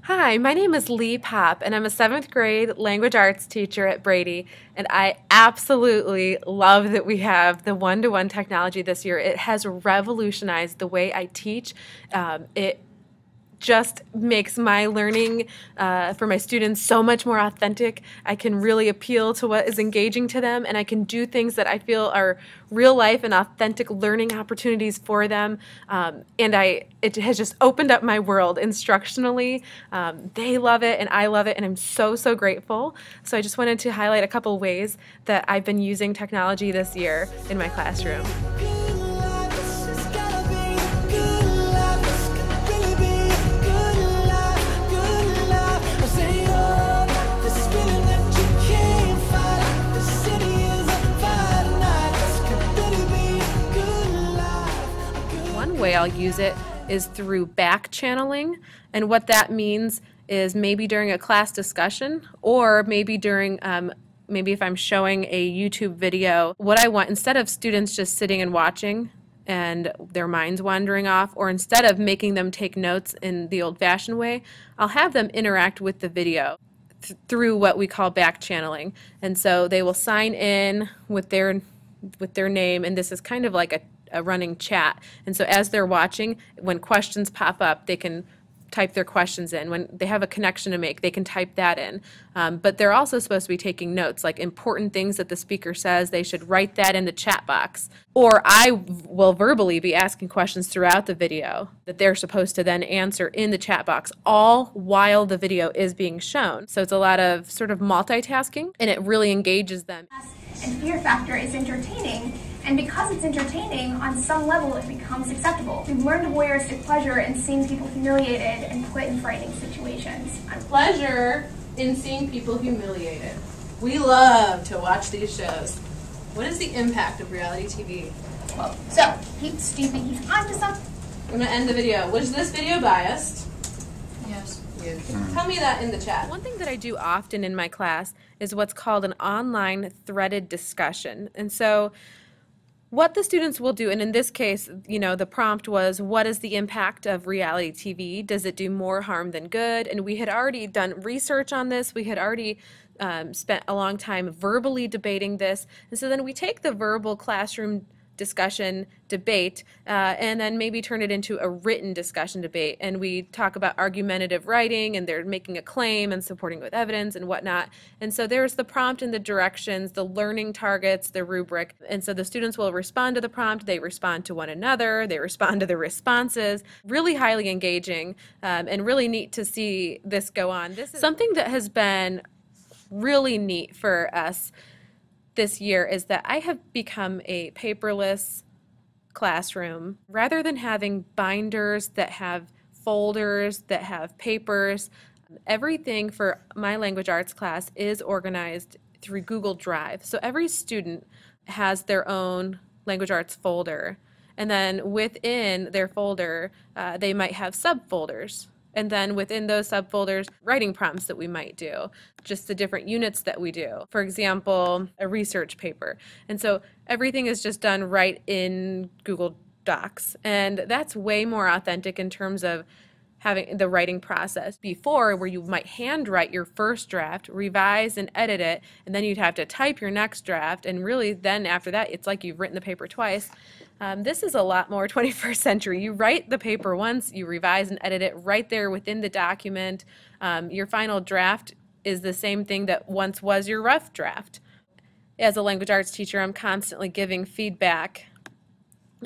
Hi, my name is Lee Pop, and I'm a 7th grade language arts teacher at Brady, and I absolutely love that we have the one-to-one technology this year. It has revolutionized the way I teach. It just makes my learning for my students so much more authentic. I can really appeal to what is engaging to them, and I can do things that I feel are real life and authentic learning opportunities for them. It has just opened up my world instructionally. They love it, and I love it, and I'm so, so grateful. So I just wanted to highlight a couple ways that I've been using technology this year in my classroom. One way I'll use it is through backchanneling, and what that means is maybe during a class discussion or maybe during maybe if I'm showing a YouTube video, what I want, instead of students just sitting and watching and their minds wandering off, or instead of making them take notes in the old-fashioned way, I'll have them interact with the video through what we call backchanneling. And so they will sign in with their name, and this is kind of like a running chat. And so as they're watching, when questions pop up, they can type their questions in. When they have a connection to make, they can type that in. But they're also supposed to be taking notes, like important things that the speaker says. They should write that in the chat box. Or I will verbally be asking questions throughout the video that they're supposed to then answer in the chat box, all while the video is being shown. So it's a lot of sort of multitasking, and it really engages them. And fear factor is entertaining, and because it's entertaining, on some level it becomes acceptable. We've learned voyeuristic pleasure in seeing people humiliated and put in frightening situations. Pleasure in seeing people humiliated. We love to watch these shows. What is the impact of reality TV? Well, so, do you think he's onto something? I'm going to end the video. Was this video biased? Yes. Tell me that in the chat. One thing that I do often in my class is what's called an online threaded discussion. And so what the students will do, and in this case, you know, the prompt was, what is the impact of reality TV? Does it do more harm than good? And we had already done research on this. We had already spent a long time verbally debating this. And so then we take the verbal classroom discussion debate and then maybe turn it into a written discussion debate, and we talk about argumentative writing, and they're making a claim and supporting it with evidence and whatnot. And so there's the prompt and the directions, the learning targets, the rubric, and so the students will respond to the prompt, they respond to one another, they respond to the responses. Really highly engaging and really neat to see this go on. This is something that has been really neat for us this year, is that I have become a paperless classroom. Rather than having binders that have folders, that have papers, everything for my language arts class is organized through Google Drive. So every student has their own language arts folder, and then within their folder they might have subfolders. And then within those subfolders, writing prompts that we might do, just the different units that we do. For example, a research paper. And so everything is just done right in Google Docs. And that's way more authentic in terms of having the writing process. Before, where you might handwrite your first draft, revise and edit it, and then you'd have to type your next draft, and really then after that, it's like you've written the paper twice. This is a lot more 21st century. You write the paper once, you revise and edit it right there within the document. Your final draft is the same thing that once was your rough draft. As a language arts teacher, I'm constantly giving feedback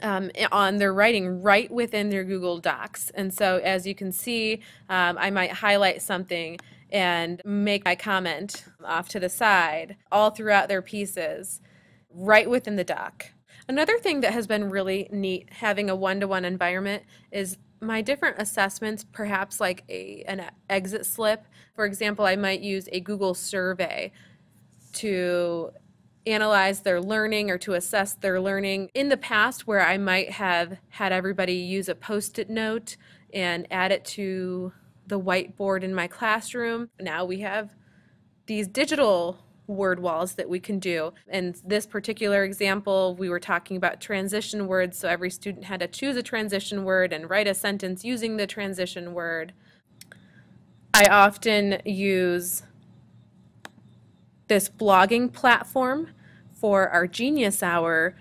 on their writing right within their Google Docs. And so as you can see, I might highlight something and make my comment off to the side all throughout their pieces right within the doc. Another thing that has been really neat having a one-to-one environment is my different assessments, perhaps like an exit slip. For example, I might use a Google survey to analyze their learning or to assess their learning. In the past, where I might have had everybody use a Post-it note and add it to the whiteboard in my classroom, now we have these digital word walls that we can do. In this particular example, we were talking about transition words, so every student had to choose a transition word and write a sentence using the transition word. I often use this blogging platform for our Genius Hour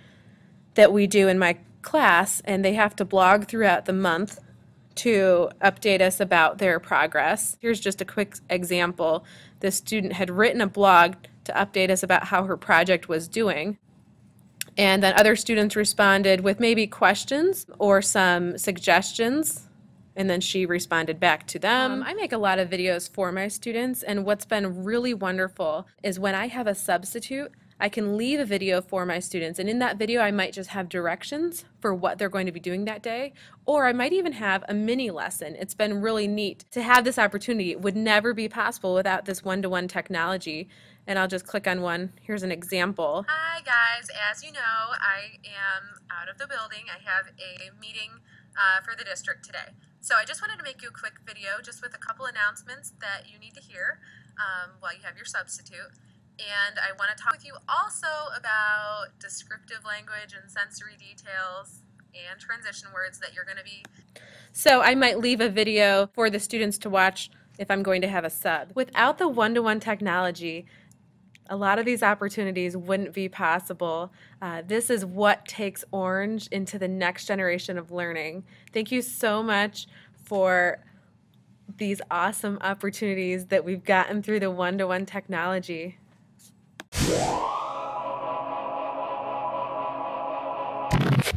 that we do in my class, and they have to blog throughout the month to update us about their progress. Here's just a quick example. This student had written a blog to update us about how her project was doing. And then other students responded with maybe questions or some suggestions, and then she responded back to them. I make a lot of videos for my students, and what's been really wonderful is when I have a substitute, I can leave a video for my students, and in that video I might just have directions for what they're going to be doing that day, or I might even have a mini lesson. It's been really neat to have this opportunity. It would never be possible without this one-to-one technology. And I'll just click on one. Here's an example. Hi guys, as you know, I am out of the building. I have a meeting for the district today. So I just wanted to make you a quick video just with a couple announcements that you need to hear while you have your substitute. And I want to talk with you also about descriptive language and sensory details and transition words that you're going to be. So I might leave a video for the students to watch if I'm going to have a sub. Without the one-to-one technology, a lot of these opportunities wouldn't be possible. This is what takes Orange into the next generation of learning. Thank you so much for these awesome opportunities that we've gotten through the one-to-one technology.